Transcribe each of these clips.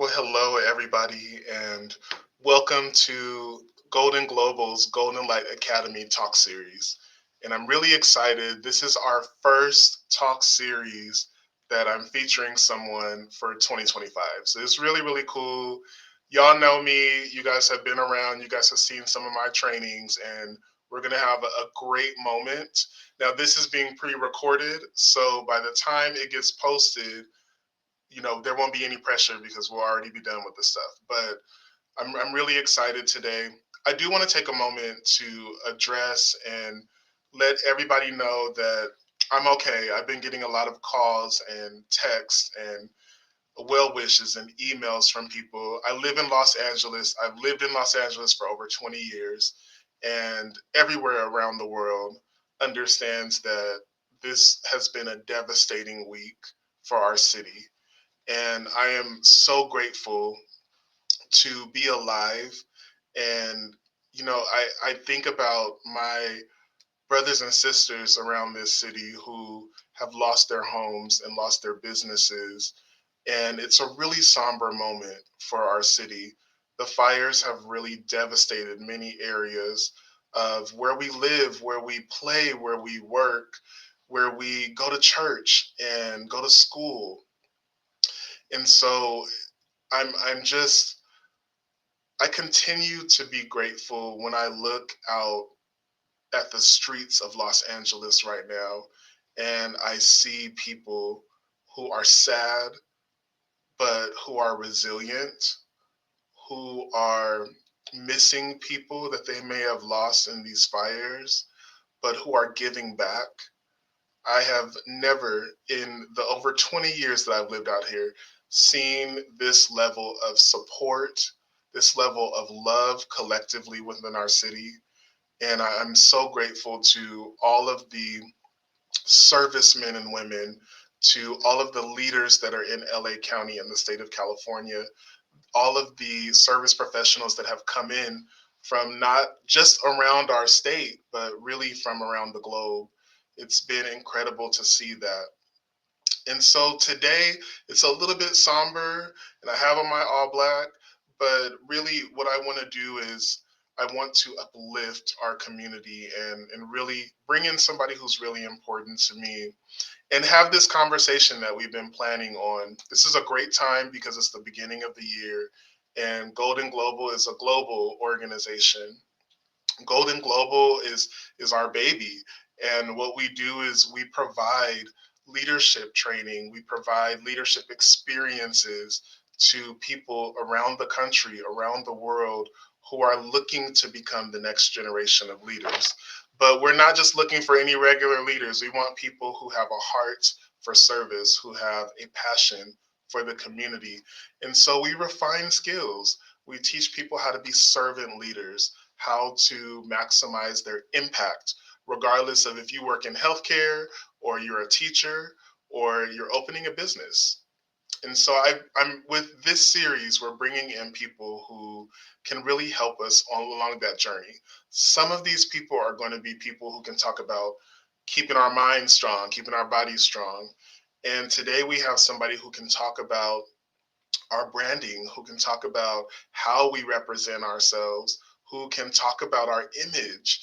Well, hello, everybody, and welcome to Golden Global's Goldenlite Academy Talk Series. And I'm really excited. This is our first talk series that I'm featuring someone for 2025. So it's really, really cool. Y'all know me. You guys have been around. You guys have seen some of my trainings, and we're going to have a great moment. Now, this is being pre recorded. So by the time it gets posted, there won't be any pressure because we'll already be done with the stuff. But I'm really excited today. I do want to take a moment to address and let everybody know that I'm okay. I've been getting a lot of calls and texts and well wishes and emails from people. I live in Los Angeles. I've lived in Los Angeles for over 20 years, and everywhere around the world understands that this has been a devastating week for our city, and I am so grateful to be alive. And, I think about my brothers and sisters around this city who have lost their homes and lost their businesses. And it's a really somber moment for our city. The fires have really devastated many areas of where we live, where we play, where we work, where we go to church and go to school. And so I continue to be grateful when I look out at the streets of Los Angeles right now and I see people who are sad but who are resilient, who are missing people that they may have lost in these fires, but who are giving back. I have never, in the over 20 years that I've lived out here, seen this level of support, this level of love collectively within our city. And I'm so grateful to all of the servicemen and women, to all of the leaders that are in LA County and the state of California, all of the service professionals that have come in from not just around our state, but really from around the globe. It's been incredible to see that. And so today it's a little bit somber and I have on my all black, but really what I want to do is I want to uplift our community and really bring in somebody who's really important to me and have this conversation that we've been planning on. This is a great time because it's the beginning of the year, and Golden Global is a global organization. Golden Global is our baby, and what we do is we provide leadership training, we provide leadership experiences to people around the country, around the world, who are looking to become the next generation of leaders. But we're not just looking for any regular leaders. We want people who have a heart for service, who have a passion for the community. And so we refine skills. We teach people how to be servant leaders, how to maximize their impact, regardless of if you work in healthcare or you're a teacher or you're opening a business. And so I'm with this series, we're bringing in people who can really help us all along that journey. Some of these people are going to be people who can talk about keeping our minds strong, keeping our bodies strong. And today we have somebody who can talk about our branding, who can talk about how we represent ourselves, who can talk about our image.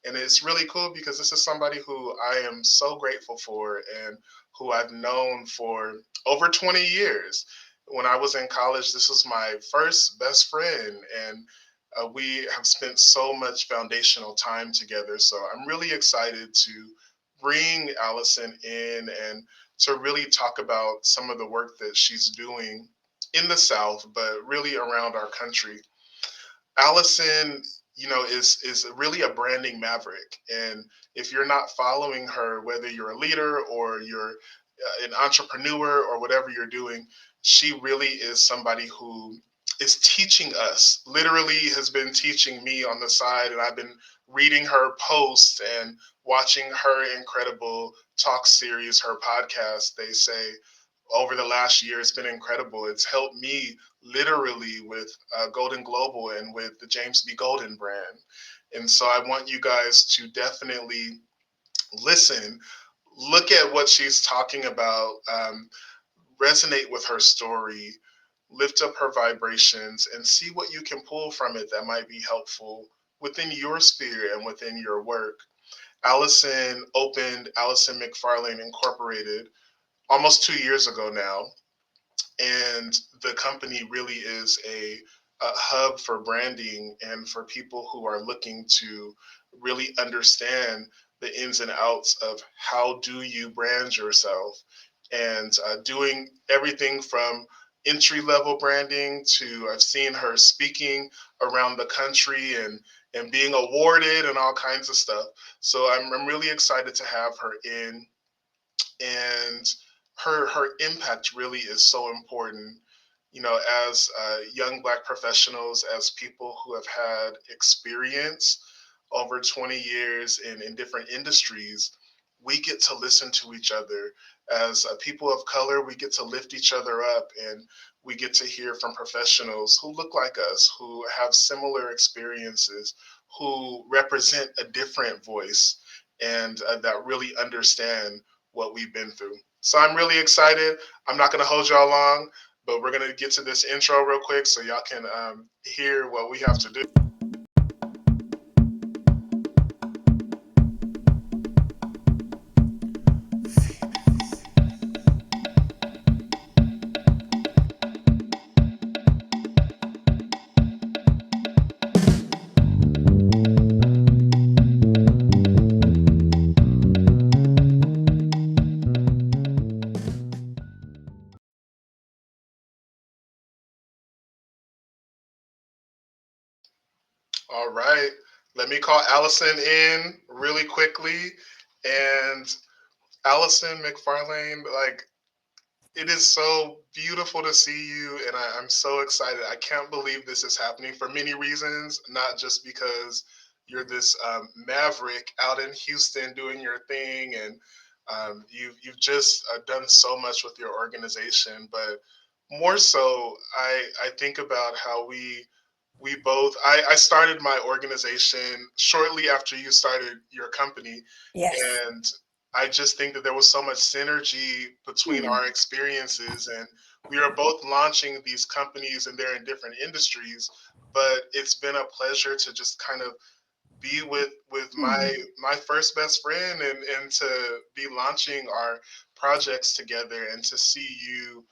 And it's really cool because this is somebody who I am so grateful for and who I've known for over 20 years. When I was in college, this was my first best friend, and we have spent so much foundational time together. So I'm really excited to bring Allison in and to really talk about some of the work that she's doing in the South, but really around our country. Allison, is really a branding maverick, and if you're not following her, whether you're a leader or you're an entrepreneur or whatever you're doing, she really is somebody who is teaching us. Literally, has been teaching me on the side, and I've been reading her posts and watching her incredible talk series, her podcast. They say over the last year, it's been incredible. It's helped me literally with Golden Global and with the James B. Golden brand. And so I want you guys to definitely listen, look at what she's talking about, resonate with her story, lift up her vibrations, and see what you can pull from it that might be helpful within your sphere and within your work. Allison opened Allison McFarlane Incorporated almost 2 years ago now, and the company really is a hub for branding and for people who are looking to really understand the ins and outs of how do you brand yourself, and doing everything from entry level branding to I've seen her speaking around the country and being awarded and all kinds of stuff. So I'm really excited to have her in, and her impact really is so important, as young Black professionals, as people who have had experience over 20 years in different industries. We get to listen to each other. As people of color, we get to lift each other up, and we get to hear from professionals who look like us, who have similar experiences, who represent a different voice, and that really understand what we've been through. So I'm really excited. I'm not going to hold y'all long, but we're going to get to this intro real quick so y'all can hear what we have to do. All right. Let me call Allison in really quickly. And Allison McFarlane, like, it is so beautiful to see you, and I'm so excited. I can't believe this is happening for many reasons, not just because you're this maverick out in Houston doing your thing, and you've just done so much with your organization, but more so, I think about how we both. I started my organization shortly after you started your company, Yes. and I just think that there was so much synergy between Hmm. our experiences, and we are both launching these companies, and they're in different industries. But it's been a pleasure to just kind of be with Hmm. my first best friend, and to be launching our projects together, and to see you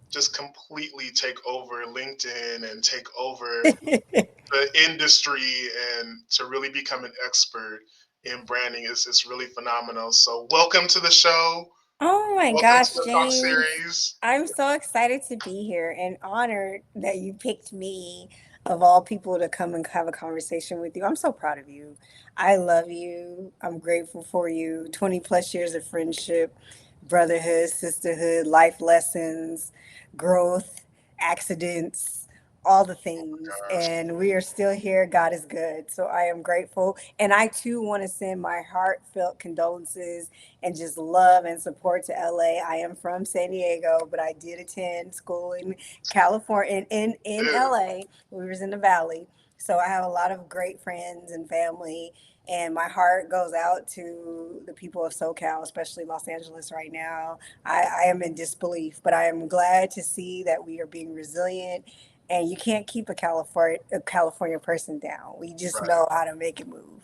just completely take over LinkedIn and take over the industry, and to really become an expert in branding is really phenomenal. So welcome to the show. Oh my Welcome to gosh, the talk James. series. I'm so excited to be here and honored that you picked me, of all people, to come and have a conversation with you. I'm so proud of you. I love you. I'm grateful for you. 20 plus years of friendship, brotherhood, sisterhood, life lessons, growth, accidents, all the things. Gosh. And we are still here. God is good. So I am grateful. And I too want to send my heartfelt condolences and just love and support to LA. I am from San Diego, but I did attend school in California, in Yeah, LA. We was in the Valley. So I have a lot of great friends and family, and my heart goes out to the people of SoCal, especially Los Angeles right now. I am in disbelief, but I am glad to see that we are being resilient. And you can't keep a California person down. We just right. know how to make it move.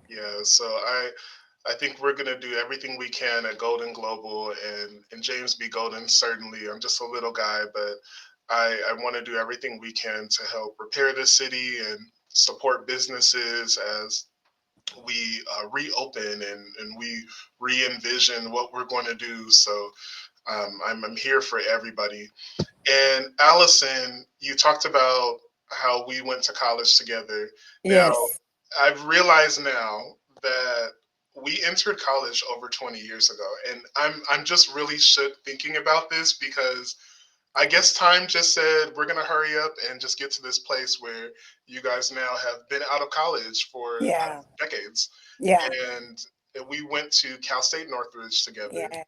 Yeah. So I think we're gonna do everything we can at Golden Global, and James B. Golden certainly. I'm just a little guy, but I want to do everything we can to help repair the city and support businesses as we reopen, and we re-envision what we're going to do. So I'm here for everybody. And Allison, you talked about how we went to college together. Now, Yes. I've realized now that we entered college over 20 years ago, and I'm just really shook thinking about this, because I guess time just said we're gonna hurry up and just get to this place where you guys now have been out of college for Yeah. decades, Yeah. and we went to Cal State Northridge together. Yeah.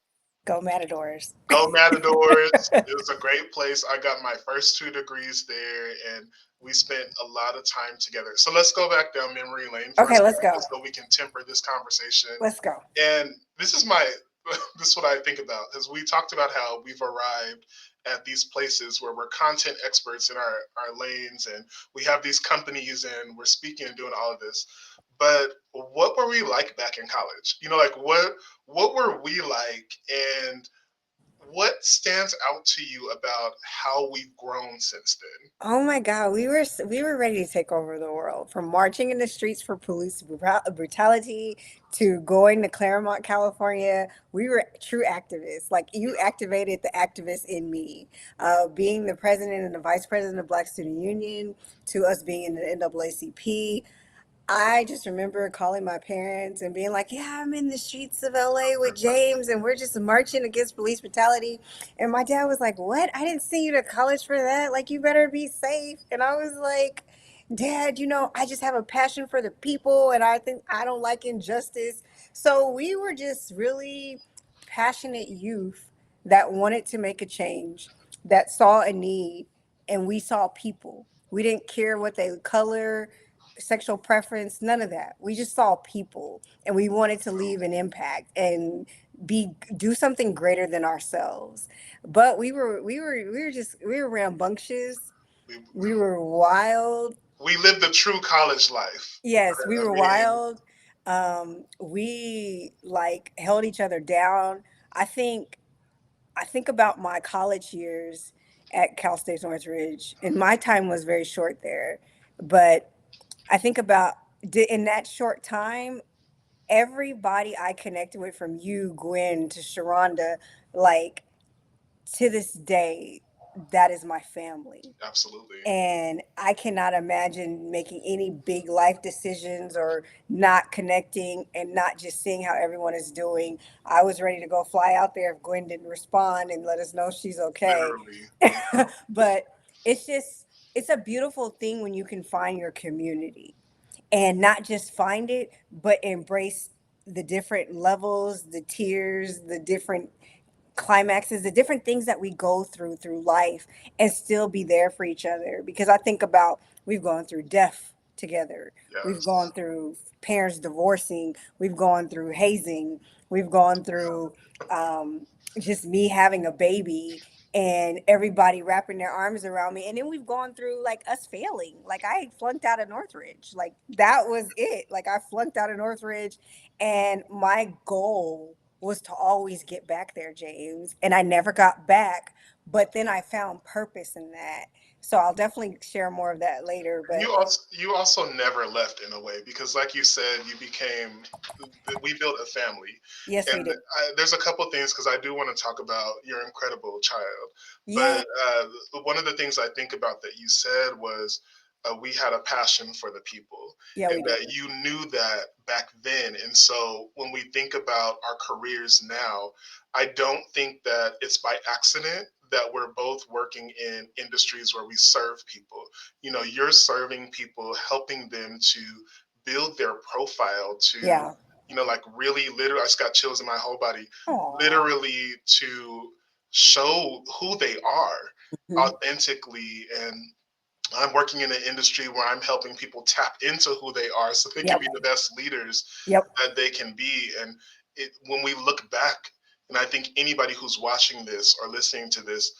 Go Matadors. Go Matadors! It was a great place. I got my first 2 degrees there, and we spent a lot of time together. So let's go back down memory lane for a Okay, let's second, go. so we can temper this conversation. Let's go. And this is my this is what I think about, because we talked about how we've arrived at these places where we're content experts in our lanes, and we have these companies and we're speaking and doing all of this. But what were we like back in college? Like what were we like, and what stands out to you about how we've grown since then? Oh my God, we were ready to take over the world. From marching in the streets for police brutality to going to Claremont, California, we were true activists. Like you Yeah, activated the activist in me. Being the president and the vice president of Black Student Union, to us being in the NAACP. I just remember calling my parents and being like, "Yeah, I'm in the streets of LA with James, and we're just marching against police brutality." And my dad was like, "What? I didn't send you to college for that. Like, you better be safe." And I was like, "Dad, I just have a passion for the people, and I think I don't like injustice." So we were just really passionate youth that wanted to make a change, that saw a need, and we saw people. We didn't care what they color, sexual preference, none of that. We just saw people and we wanted to leave an impact and be do something greater than ourselves. But we were rambunctious. we We were wild. we lived the true college life. Yes, we I were mean, wild. We like held each other down. I think I think about my college years at Cal State Northridge, and my time was very short there. But I think about in that short time, everybody I connected with, from you, Gwen, to Sharonda, like to this day, that is my family. absolutely. And I cannot imagine making any big life decisions or not connecting and not just seeing how everyone is doing. I was ready to go fly out there if Gwen didn't respond and let us know she's okay. Literally. But it's just, it's a beautiful thing when you can find your community and not just find it, but embrace the different levels, the tiers, the different climaxes, the different things that we go through life, and still be there for each other. Because I think about, we've gone through death together, we've Yes. gone through parents divorcing, we've gone through hazing, we've gone through um, just me having a baby and everybody wrapping their arms around me. And then we've gone through like us failing. Like I flunked out of Northridge. Like that was it. Like I flunked out of Northridge, and my goal was to always get back there, James. And I never got back, but then I found purpose in that. So I'll definitely share more of that later. And But you also never left in a way, because like you said, we built a family. yes, we And did. there's a couple things, because I do want to talk about your incredible child. Yeah, But one of the things I think about that you said was, we had a passion for the people, yeah, and we did. that you knew that back then. And so when we think about our careers now, I don't think that it's by accident that we're both working in industries where we serve people. You're serving people, helping them to build their profile, to Yeah. like really, literally, I just got chills in my whole body, Aw. literally, to show who they are Mhm. authentically. And I'm working in an industry where I'm helping people tap into who they are so they can Yep. be the best leaders Yep. that they can be. And when we look back, and I think anybody who's watching this or listening to this,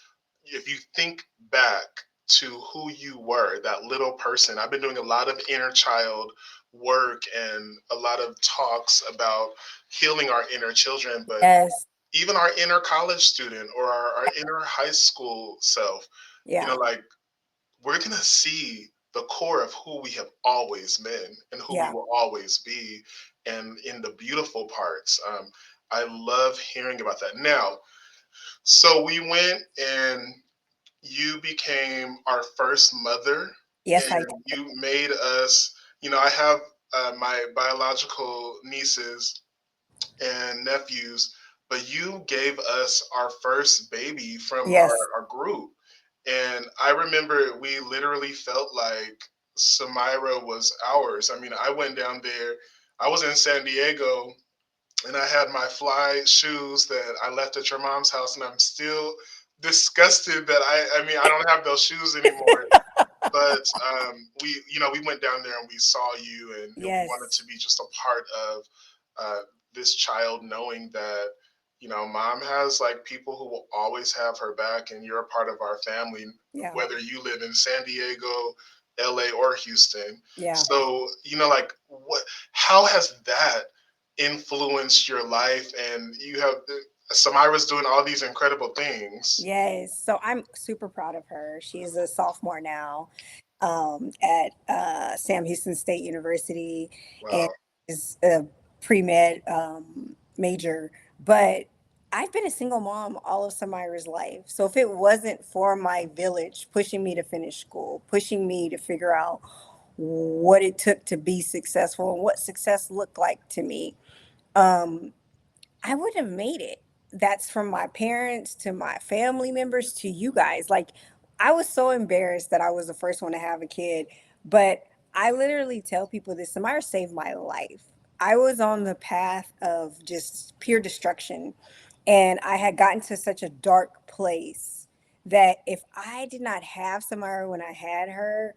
if you think back to who you were, that little person. I've been doing a lot of inner child work and a lot of talks about healing our inner children, but Yes. even our inner college student or our inner high school self, Yeah. like, we're going to see the core of who we have always been and who we Yeah. will always be. And in the beautiful parts, I love hearing about that. Now, so we went and you became our first mother, Yes, I did. and you made us, I have my biological nieces and nephews, but you gave us our first baby from Yes. our group. And I remember we literally felt like Samira was ours. I mean, I went down there, I was in San Diego, and I had my fly shoes that I left at your mom's house, and I'm still disgusted that I mean, I don't have those shoes anymore. But we went down there and we saw you, and we wanted to Yes. be just a part of uh, this child, knowing that Mom has like people who will always have her back, and you're a part of our family, Yeah. whether you live in San Diego, LA, or Houston. Yeah. So, like how has that influenced your life? And you have Samira's doing all these incredible things. Yes. So I'm super proud of her. She's a sophomore now, at Sam Houston State University, and Wow. is a pre med major. But I've been a single mom all of Samira's life. So if it wasn't for my village pushing me to finish school, pushing me to figure out what it took to be successful and what success looked like to me, um, I wouldn't have made it. That's from my parents to my family members to you guys. Like, I was so embarrassed that I was the first one to have a kid, but I literally tell people this: Samara saved my life. I was on the path of just pure destruction, and I had gotten to such a dark place that if I did not have Samara when I had her,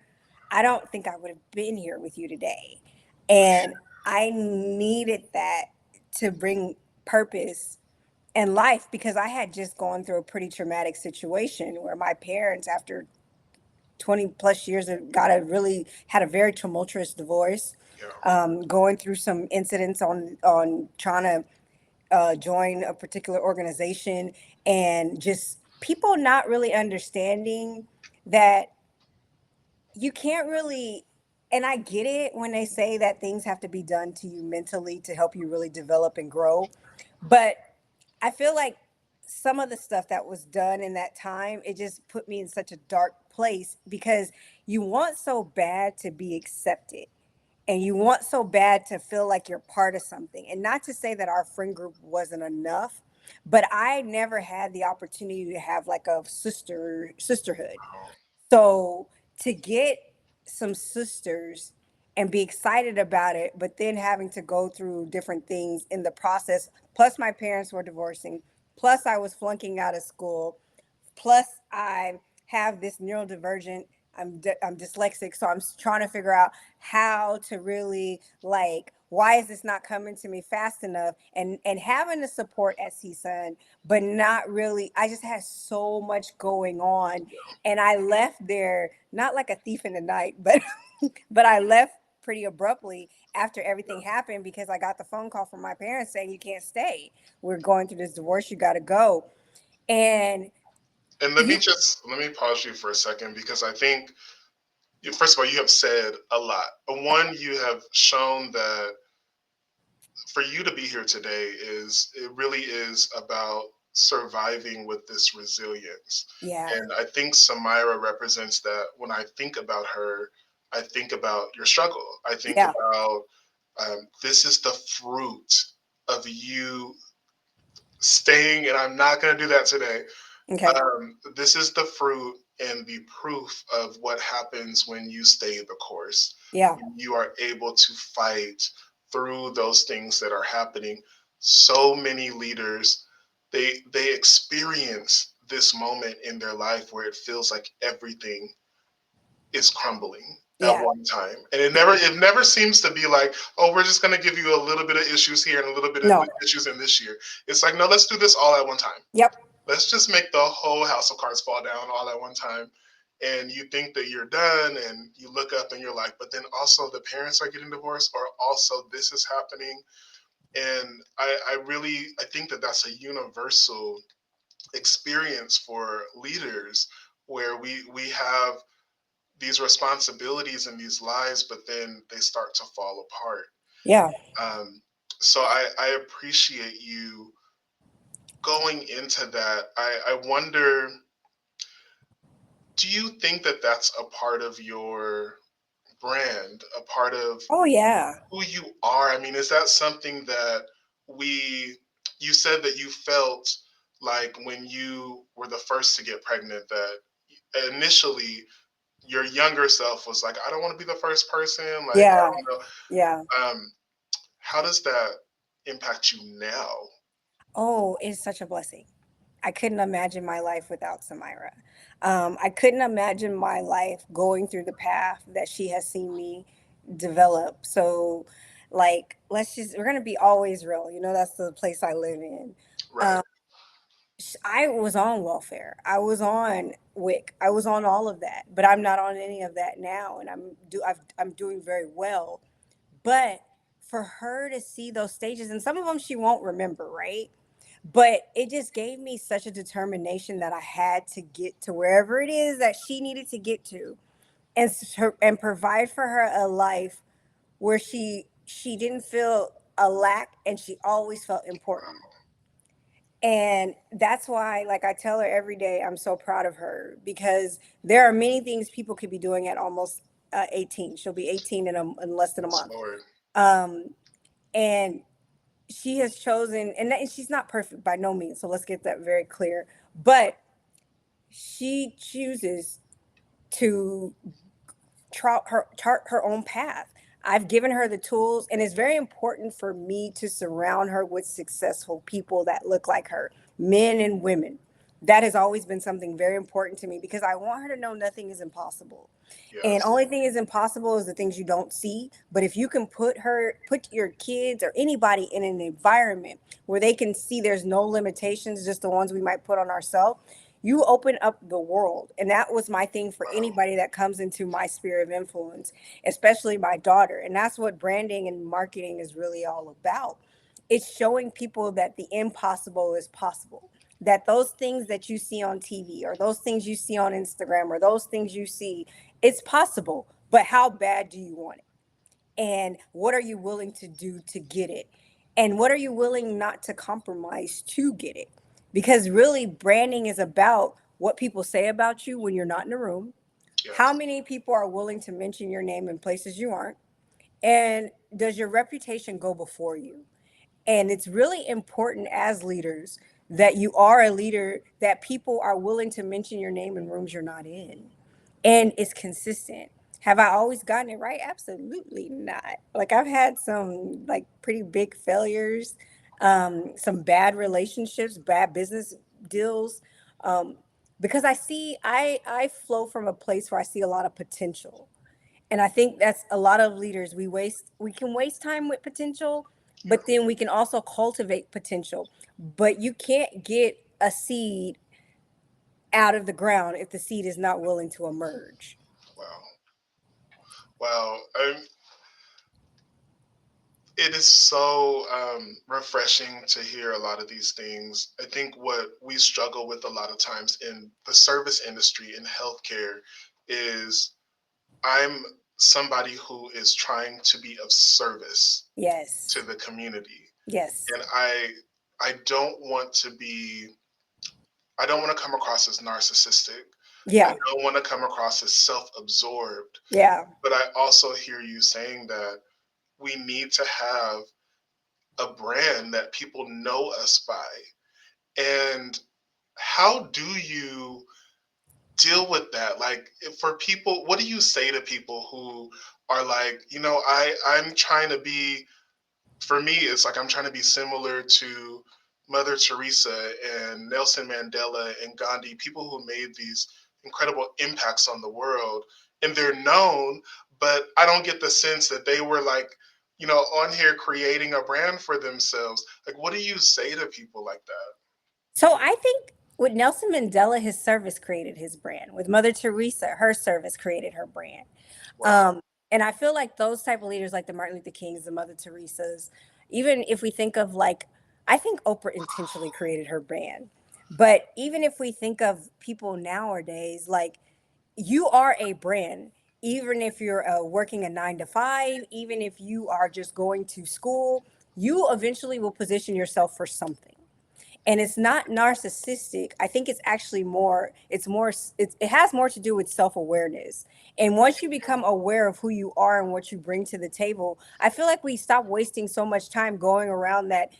I don't think I would have been here with you today. And I needed that to bring purpose and life, because I had just gone through a pretty traumatic situation where my parents, after 20 plus years, got a really had a very tumultuous divorce, Yeah. going through some incidents on trying to join a particular organization, and just people not really understanding that you can't really. And I get it when they say that things have to be done to you mentally to help you really develop and grow, but I feel like some of the stuff that was done in that time, it just put me in such a dark place, because you want so bad to be accepted, and you want so bad to feel like you're part of something. And not to say that our friend group wasn't enough, but I never had the opportunity to have like a sisterhood. Wow. So to get some sisters and be excited about it, but then having to go through different things in the process, plus my parents were divorcing, plus I was flunking out of school, plus I have this neurodivergent, I'm dyslexic, so I'm trying to figure out how to really, like, why is this not coming to me fast enough, and having the support at CSUN, but not really. I just had so much going on, and I left there not like a thief in the night, but but I left pretty abruptly after everything happened, because I got the phone call from my parents saying, you can't stay, we're going through this divorce, you got to go. And And you let me pause you for a second, because I think, first of all, you have said a lot. One, you have shown that for you to be here today is it really is about surviving with this resilience. Yeah. And I think Samira represents that. When I think about her, I think about your struggle. I think Yeah. about this is the fruit of you staying, and I'm not going to do that today. Okay. This is the fruit and the proof of what happens when you stay the course. Yeah. When you are able to fight through those things that are happening. So many leaders, they experience this moment in their life where it feels like everything is crumbling at Yeah. one time, and it never seems to be like, oh, we're just going to give you a little bit of issues here and a little bit of No. issues in this year. It's like, no, let's do this all at one time. Yep. Let's just make the whole house of cards fall down all at one time. And you think that you're done, and you look up and you're like, but then also the parents are getting divorced, or also this is happening. And I think that that's a universal experience for leaders, where we have these responsibilities in these lives, but then they start to fall apart. Yeah. Um, so I appreciate you going into that. I wonder, do you think that that's a part of your brand, a part of Oh yeah. who you are? I mean, is that something that we, you said that you felt like when you were the first to get pregnant, that initially your younger self was like, I don't want to be the first person. Like, I Yeah. don't know. Yeah. How does that impact you now? Oh, it's such a blessing. I couldn't imagine my life without Samira. I couldn't imagine my life going through the path that she has seen me develop. So, like, we're going to be always real. You know, that's the place I live in. Right. I was on welfare. I was on WIC. I was on all of that, but I'm not on any of that now, and I'm doing very well. But for her to see those stages, and some of them she won't remember, right? But it just gave me such a determination that I had to get to wherever it is that she needed to get to, and provide for her a life where she didn't feel a lack, and she always felt important. Wow. And that's why, like, I tell her every day, I'm so proud of her, because there are many things people could be doing at almost 18. She'll be 18 in less than a Yes, month. Lord. Um, and she has chosen, and she's not perfect by no means. So let's get that very clear. But she chooses to chart her own path. I've given her the tools, and it's very important for me to surround her with successful people that look like her, men and women. That has always been something very important to me, because I want her to know nothing is impossible. And Yes. only thing is impossible is the things you don't see. But if you can put your kids or anybody in an environment where they can see there's no limitations, just the ones we might put on ourselves, you open up the world. And that was my thing for Wow. anybody that comes into my sphere of influence, especially my daughter. And that's what branding and marketing is really all about. It's showing people that the impossible is possible, that those things that you see on TV, or those things you see on Instagram, or those things you see, it's possible. But how bad do you want it? And what are you willing to do to get it? And what are you willing not to compromise to get it? Because really, branding is about what people say about you when you're not in the room. How Yes. many people are willing to mention your name in places you aren't? And does your reputation go before you? And it's really important as leaders that you are a leader that people are willing to mention your name in rooms you're not in. And it's consistent. Have I always gotten it right? Absolutely not. Like, I've had some like pretty big failures, some bad relationships, bad business deals. Um, because I flow from a place where I see a lot of potential. And I think that's a lot of leaders. We can waste time with potential, Yeah. but then we can also cultivate potential. But you can't get a seed out of the ground if the seed is not willing to emerge. Wow. Wow. It is so refreshing to hear a lot of these things. I think what we struggle with a lot of times in the service industry in healthcare is I'm somebody who is trying to be of service to Yes. the community. Yes. And I don't want to be I don't want to come across as narcissistic. I Yeah. don't want to come across as self-absorbed. Yeah. But I also hear you saying that we need to have a brand that people know us by. And how do you deal with that? Like, for people, what do you say to people who are like, I'm trying to be, for me, it's like I'm trying to be similar to Mother Teresa and Nelson Mandela and Gandhi, people who made these incredible impacts on the world, and they're known, but I don't get the sense that they were like, on here creating a brand for themselves. Like, what do you say to people like that? So I think with Nelson Mandela, his service created his brand. With Mother Teresa, her service created her brand. Wow. Um, and I feel like those type of leaders, like the Martin Luther Kings, the Mother Teresas, even if we think of like, I think Oprah intentionally created her brand. But even if we think of people nowadays, like, you are a brand. Even if you're working a 9 to 5, even if you are just going to school, you eventually will position yourself for something. And it's not narcissistic. I think it's actually more, it has more to do with self-awareness. And once you become aware of who you are and what you bring to the table, I feel like we stop wasting so much time going around that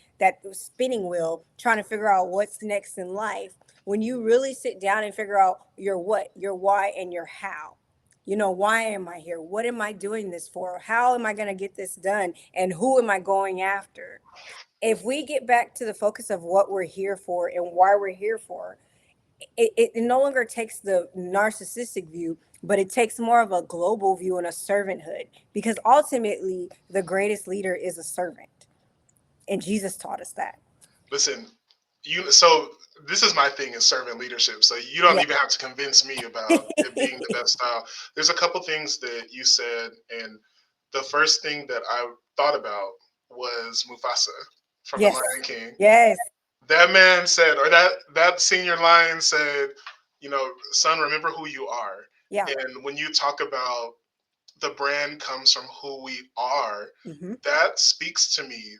spinning wheel trying to figure out what's next in life, when you really sit down and figure out your what, your why, and your how. Why am I here? What am I doing this for? How am I going to get this done? And who am I going after? If we get back to the focus of what we're here for and why we're here for, it no longer takes the narcissistic view, but it takes more of a global view and a servanthood, because ultimately the greatest leader is a servant, and Jesus taught us that. Listen, so this is my thing in servant leadership. So you don't Yeah. even have to convince me about it being the best style. There's a couple things that you said, and the first thing that I thought about was Mufasa from The Yes. Lion King. Yes. That man said, or that senior lion said, son, remember who you are. Yeah. And when you talk about the brand comes from who we are, Hmm. that speaks to me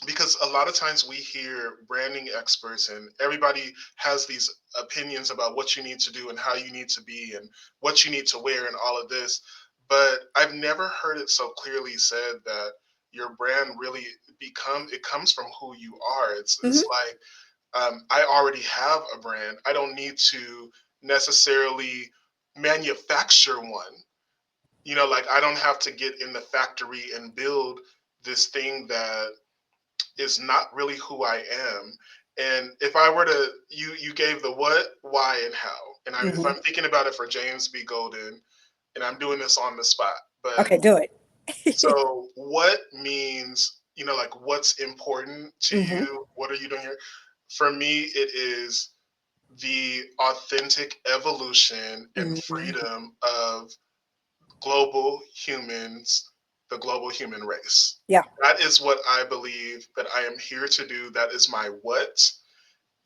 because a lot of times we hear branding experts and everybody has these opinions about what you need to do and how you need to be and what you need to wear and all of this, but I've never heard it so clearly said that your brand really it comes from who you are. It's Hmm. like, I already have a brand. I don't need to necessarily manufacture one. Like, I don't have to get in the factory and build this thing that is not really who I am. And if I were to, you gave the what, why, and how. And if Hmm. I'm thinking about it for James B. Golden, and I'm doing this on the spot, but Okay, do it. so what means, like, what's important to Hmm. you? What are you doing here? For me, it is the authentic evolution and Hmm. freedom of global humans, the global human race. Yeah. That is what I believe that I am here to do. That is my what.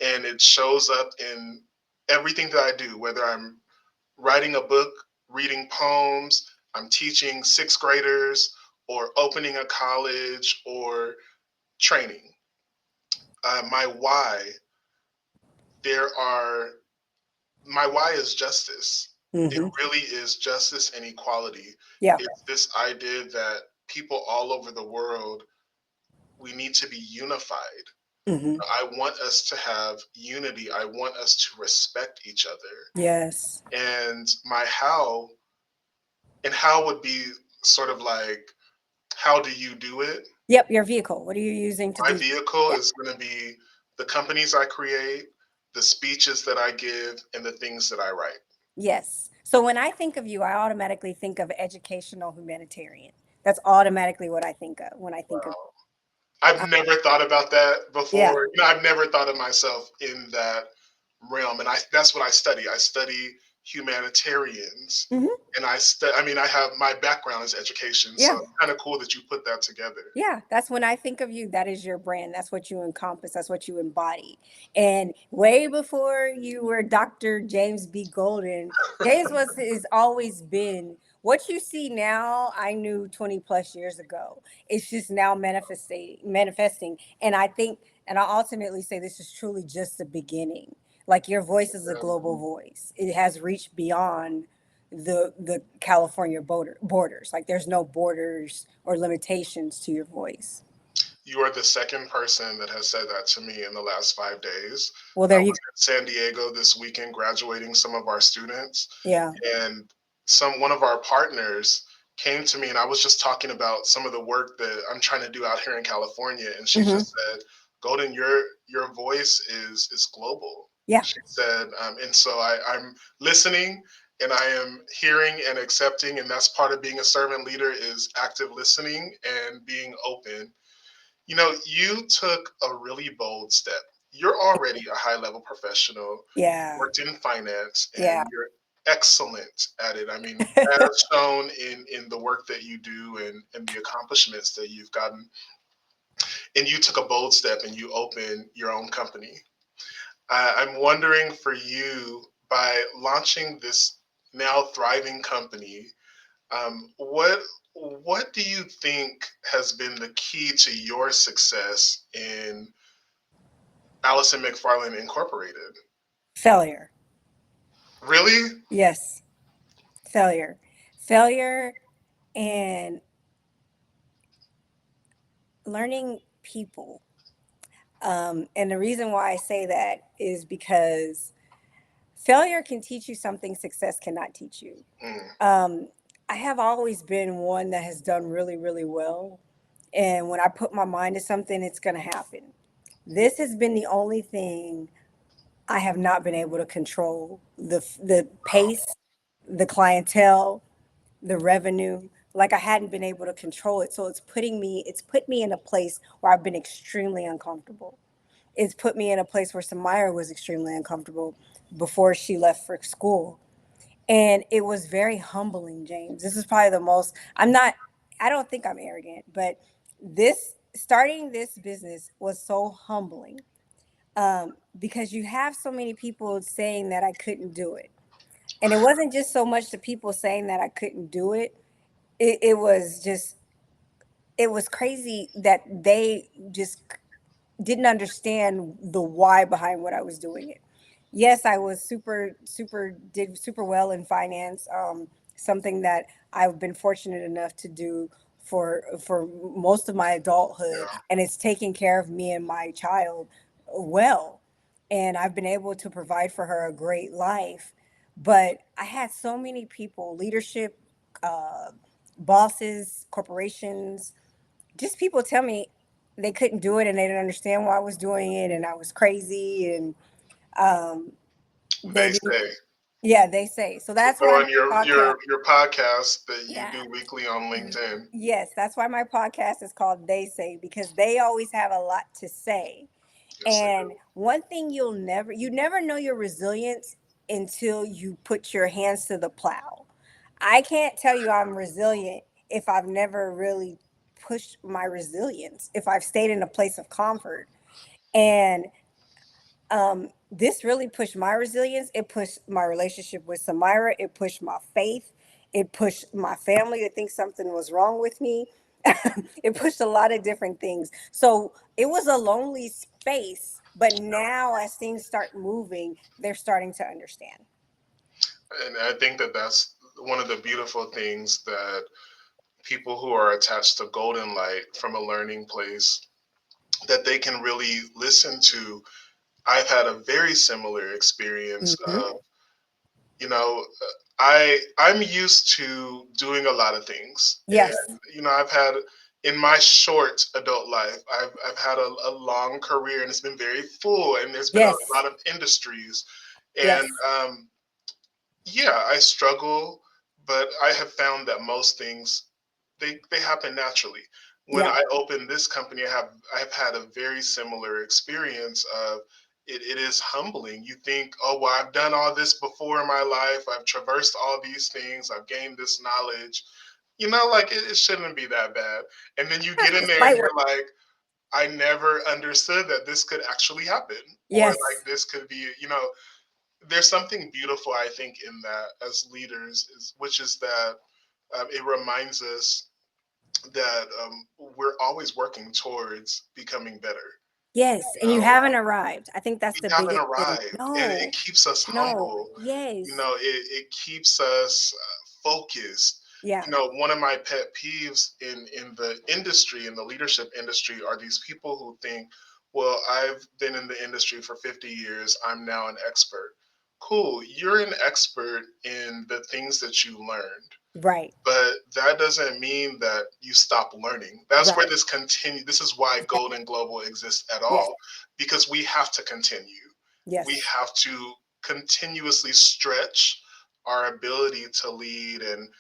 And it shows up in everything that I do, whether I'm writing a book, reading poems, I'm teaching sixth graders, or opening a college, or training. My why, there are my why is justice. It Hmm. really is justice and equality. Yeah. It's this idea that people all over the world, we need to be unified. Hmm. I want us to have unity. I want us to respect each other. Yes. And my how, and how would be sort of like, how do you do it? Yep. Your vehicle. What are you using to My do? vehicle Yeah. is going to be the companies I create, the speeches that I give, and the things that I write. Yes. So when I think of you, I automatically think of educational humanitarian. That's automatically what I think of when I think of. Wow. I've Uh, never thought about that yeah. before. I've never thought of myself in that realm, and that's what I study. I study humanitarians, Hmm. and I mean, I have my background is education, so Yeah. it's kind of cool that you put that together. Yeah, that's when I think of you, that is your brand. That's what you encompass. That's what you embody. And way before you were Dr. James B. Golden, James was has always been what you see now. I knew 20 plus years ago. It's just now manifesting. And I think, and I ultimately say this is truly just the beginning. Like your voice is a global voice. It has reached beyond the California borders. Like there's no borders or limitations to your voice. You are the second person that has said that to me in the last 5 days. Well, I there you was in San Diego this weekend graduating some of our students, yeah. and one of our partners came to me, and I was just talking about some of the work that I'm trying to do out here in California, and she Hmm. just said, "Golden, your voice is global." Yeah. She said, and so I'm listening, and I am hearing and accepting, and that's part of being a servant leader is active listening and being open. You took a really bold step. You're already a high level professional. You Yeah. worked in finance Yeah. and you're excellent at it. I mean, as shown in the work that you do and the accomplishments that you've gotten. And you took a bold step and you opened your own company. I'm wondering for you, by launching this now thriving company, what do you think has been the key to your success in Allison McFarlane Incorporated? Failure. Really? Yes. Failure. Failure and learning people. And the reason why I say that is because failure can teach you something success cannot teach you. Mm, Um, I have always been one that has done really, really well. And when I put my mind to something, it's going to happen. This has been the only thing I have not been able to control the pace, the clientele, the revenue. Like I hadn't been able to control it. So it's put me in a place where I've been extremely uncomfortable. it's put me in a place where Samira was extremely uncomfortable before she left for school. And it was very humbling, James. This is probably the most, I don't think I'm arrogant, but starting this business was so humbling, because you have so many people saying that I couldn't do it. And it wasn't just so much the people saying that I couldn't do it. It was just, it was crazy that they just didn't understand the why behind what I was doing it. Yes, I was did super well in finance, something that I've been fortunate enough to do for most of my adulthood, Yeah. and it's taking care of me and my child well. And I've been able to provide for her a great life. But I had so many people, leadership, uh, bosses, corporations, just people tell me they couldn't do it and they didn't understand why I was doing it and I was crazy, and um, they They didn't. say. Yeah, they say so. So That's go why on my podcast. your podcast that you Yeah. do weekly on LinkedIn. Yes, that's why my podcast is called They Say, because they always have a lot to say. Yes, they And do. one thing you never know your resilience until you put your hands to the plow. I can't tell you I'm resilient if I've never really pushed my resilience, if I've stayed in a place of comfort. And this really pushed my resilience. It pushed my relationship with Samira. It pushed my faith. It pushed my family to think something was wrong with me. It pushed a lot of different things. So it was a lonely space. But now, as things start moving, they're starting to understand. And I think that that's one of the beautiful things that people who are attached to Golden Light from a learning place that they can really listen to. I've had a very similar experience Hmm. of, you know, I'm used to doing a lot of things, Yes. and I've had in my short adult life, I've had a long career, and it's been very full, and there's been a Yes. lot of industries, and Yes. yeah, I struggle, but I have found that most things they happen naturally. When Yeah. I opened this company, I've had a very similar experience of it is humbling. You think, oh well, I've done all this before in my life. I've traversed all these things. I've gained this knowledge. Like it shouldn't be that bad. And then you get in It's there and light work. you're like, I never understood that this could actually happen, or like Yes. this could be, there's something beautiful I think in that as leaders, which is that it reminds us that we're always working towards becoming better. Yes. You And you know, haven't arrived. I think that's we the haven't biggest thing. arrived, and it No, keeps us no. humble. Yes. It keeps us focused. Yeah. One of my pet peeves in the industry, in the leadership industry, are these people who think, well, I've been in the industry for 50 years. I'm now an expert. Cool. You're an expert in the things that you learned, Right. but that doesn't mean that you stop learning. That's where Right. this is why Yes. Golden Global exists at Yes. all, because we have to continue. We Yes. have to continuously stretch our ability to lead and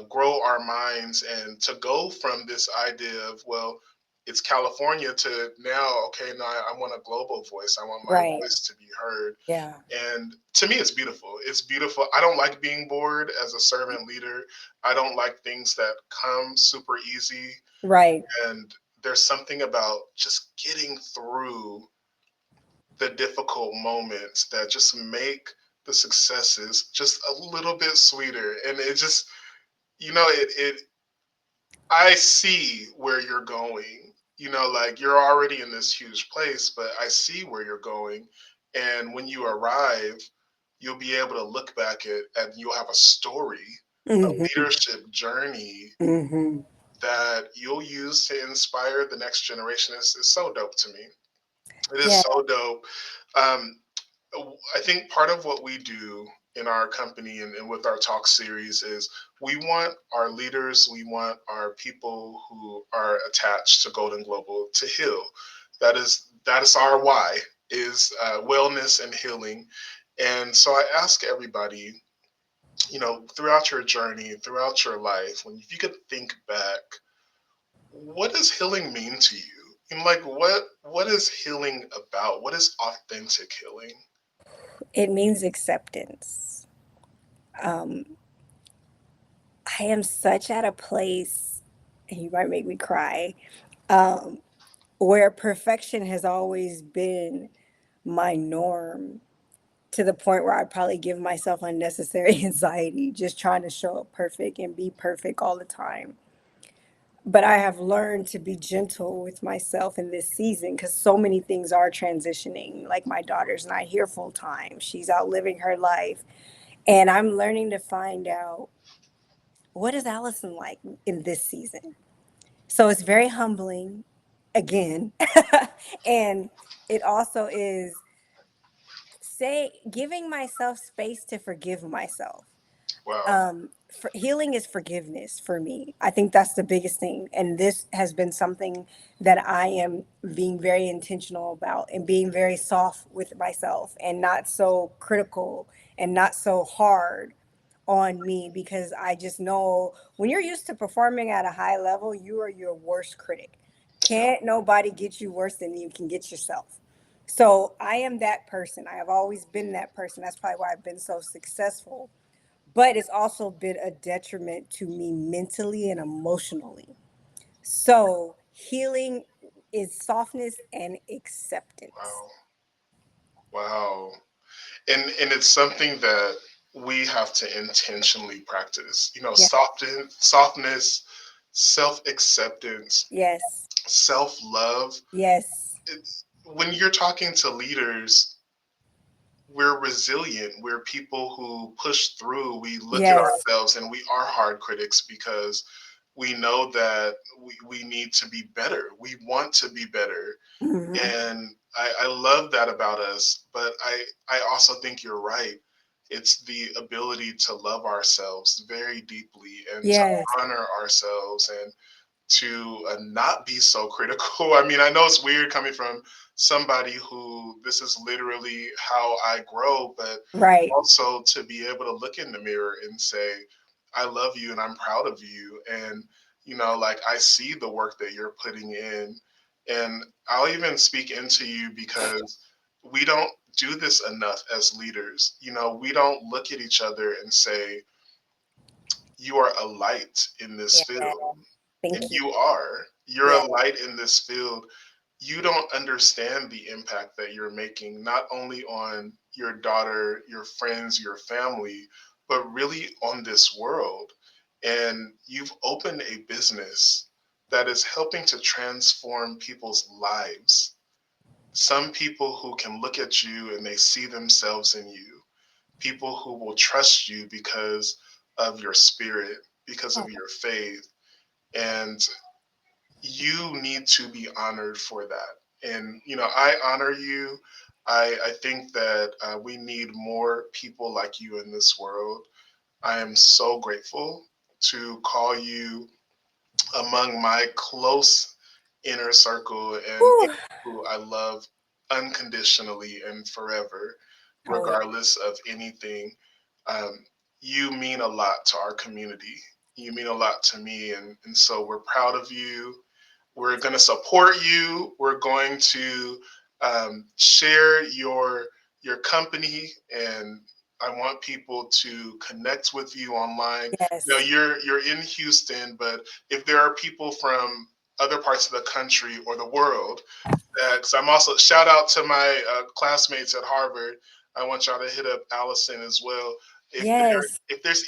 grow our minds, and to go from this idea of, well, it's California, to now, okay, now I want a global voice. I want my Right. voice to be heard. Yeah. And to me, it's beautiful. It's beautiful. I don't like being bored as a servant leader. I don't like things that come super easy. Right. And there's something about just getting through the difficult moments that just make the successes just a little bit sweeter. And it just, it I see where you're going. Like you're already in this huge place, but I see where you're going. And when you arrive, you'll be able to look back and you'll have a story, a Hmm. leadership journey Hmm. that you'll use to inspire the next generation. It's so dope to me. It is Yeah. so dope. Um, I think part of what we do in our company and with our talk series is we want our leaders, we want our people who are attached to Golden Global to heal. That is our why, is wellness and healing. And so I ask everybody, throughout your journey, throughout your life, when if you could think back, what does healing mean to you? And like, what is healing about? What is authentic healing? It means acceptance. Um, I am such at a place, and you might make me cry, um, where perfection has always been my norm, to the point where I probably give myself unnecessary anxiety just trying to show up perfect and be perfect all the time. But I have learned to be gentle with myself in this season because so many things are transitioning. Like my daughter's not here full time, she's out living her life. And I'm learning to find out, what is Allison like in this season? So it's very humbling again. And it also is giving myself space to forgive myself. Wow. For healing is forgiveness for me. I think that's the biggest thing, and this has been something that I am being very intentional about, and being very soft with myself and not so critical and not so hard on me, because I just know when you're used to performing at a high level, you are your worst critic. Yeah. Can't nobody get you worse than you can get yourself. So I am that person. I have always been that person. That's probably why I've been so successful, but it's also been a detriment to me mentally and emotionally. So healing is softness and acceptance. Wow. Wow. And it's something that we have to intentionally practice. You know, Yeah. softness, self acceptance, Yes. self love. Yes. When you're talking to leaders, we're resilient. We're people who push through. We look at Yes. ourselves and we are hard critics because we know that we need to be better. We want to be better. Hmm. And I love that about us. But I also think you're right. It's the ability to love ourselves very deeply and to Yes. honor ourselves and to not be so critical. I mean, I know it's weird coming from somebody who this is literally how I grow, but Right. also to be able to look in the mirror and say, I love you and I'm proud of you. And, you know, like I see the work that you're putting in. And I'll even speak into you because we don't do this enough as leaders. You know, we don't look at each other and say, you are a light in this Yeah. field, and Thank you. you are. You're Yeah. a light in this field. You don't understand the impact that you're making, not only on your daughter, your friends, your family, but really on this world. And you've opened a business that is helping to transform people's lives. Some people who can look at you and they see themselves in you, people who will trust you because of your spirit, because of Oh, your faith. And you need to be honored for that. And, you know, I honor you. I think that we need more people like you in this world. I am so grateful to call you among my close inner circle and whew. who I love unconditionally and forever, Oh, yeah. regardless of anything. Um, you mean a lot to our community. You mean a lot to me. And so we're proud of you. We're going to support you. We're going to share your company, and I want people to connect with you online. You know, Yes. you're in Houston, but if there are people from other parts of the country or the world, because I'm also shout out to my classmates at Harvard. I want y'all to hit up Allison as well. Yes. If there's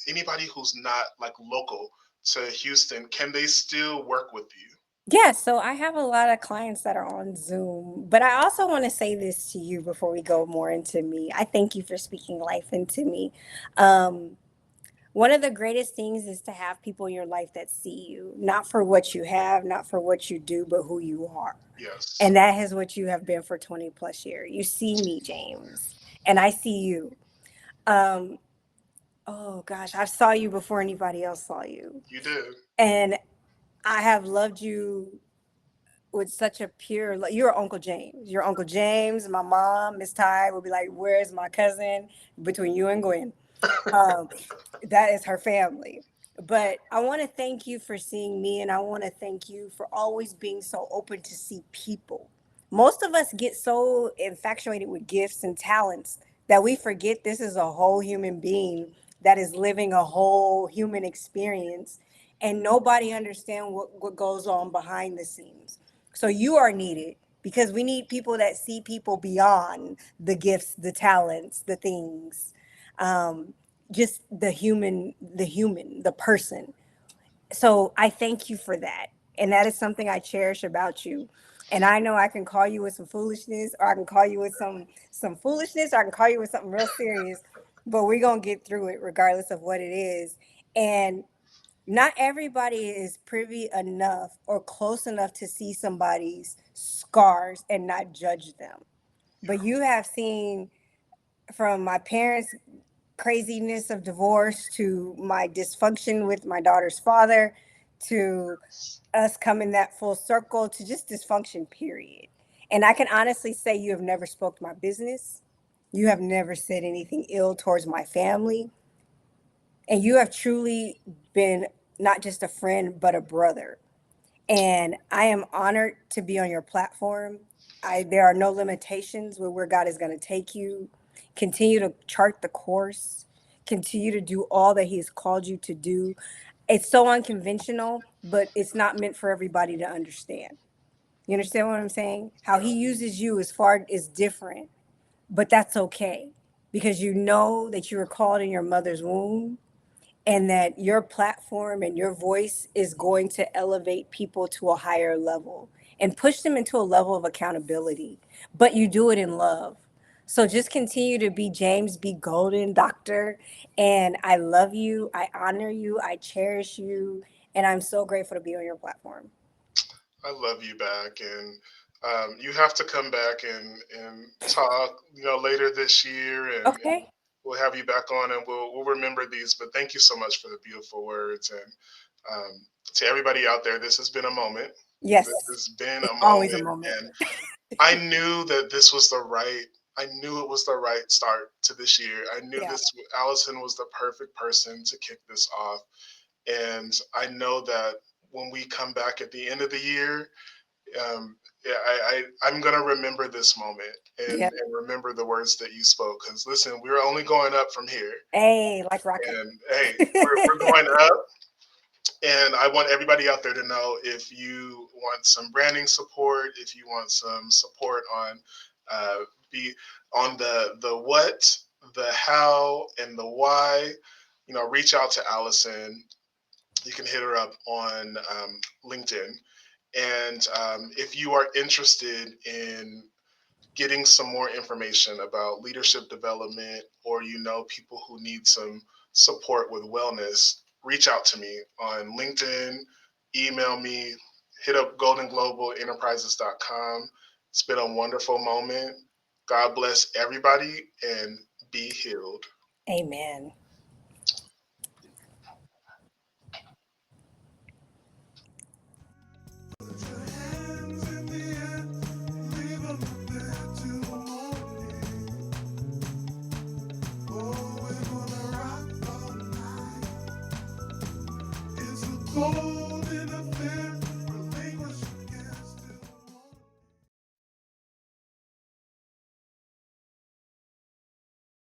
anybody who's not like local to Houston, can they still work with you? Yeah, so I have a lot of clients that are on Zoom, but I also want to say this to you before we go more into me. I thank you for speaking life into me. Um, One of the greatest things is to have people in your life that see you, not for what you have, not for what you do, but who you are. Yes. And that is what you have been for 20 plus years. You see me, James, and I see you. Um, oh gosh, I saw you before anybody else saw you. You did. And I have loved you with such a pure you're Uncle James. You're Uncle James. My mom, Miss Ty, will be like, "Where's my cousin?" Between you and Gwen, um, that is her family. But I want to thank you for seeing me, and I want to thank you for always being so open to see people. Most of us get so infatuated with gifts and talents that we forget this is a whole human being that is living a whole human experience, and nobody understands what goes on behind the scenes. So you are needed because we need people that see people beyond the gifts, the talents, the things. Just the person. So I thank you for that. And that is something I cherish about you. And I know I can call you with some foolishness, or I can call you with some foolishness, or I can call you with something real serious, but we're gonna get through it regardless of what it is. And not everybody is privy enough or close enough to see somebody's scars and not judge them. But you have seen, from my parents' craziness of divorce to my dysfunction with my daughter's father to us coming that full circle to just dysfunction, period. And I can honestly say you have never spoke my business. You have never said anything ill towards my family. And you have truly been not just a friend, but a brother. And I am honored to be on your platform. There are no limitations with where God is going to take you. Continue to chart the course. Continue to do all that He has called you to do. It's so unconventional, but it's not meant for everybody to understand. You understand what I'm saying? How He uses you is different, but that's okay because you know that you were called in your mother's womb, and that your platform and your voice is going to elevate people to a higher level and push them into a level of accountability. But you do it in love. So just continue to be James B. Golden, doctor. And I love you. I honor you. I cherish you. And I'm so grateful to be on your platform. I love you back, and you have to come back and talk. Later this year, and Okay. we'll have you back on, and we'll remember these. But thank you so much for the beautiful words, and to everybody out there, this has been a moment. This Yes. has been It's a always a moment, moment. and I knew that this was the right. I knew it was the right start to this year. I knew Yeah. this Allison was the perfect person to kick this off, and I know that when we come back at the end of the year, yeah, I'm gonna remember this moment Yeah. and remember the words that you spoke. Because listen, we're only going up from here, Hey, like rocket. and hey, we're going up. And I want everybody out there to know, if you want some branding support, if you want some support on uh, be on the what, the how, and the why, reach out to Allison. You can hit her up on LinkedIn. And if you are interested in getting some more information about leadership development, or people who need some support with wellness, reach out to me on LinkedIn, email me, hit up goldenglobalenterprises.com. It's been a wonderful moment. God bless everybody, and be healed. Amen.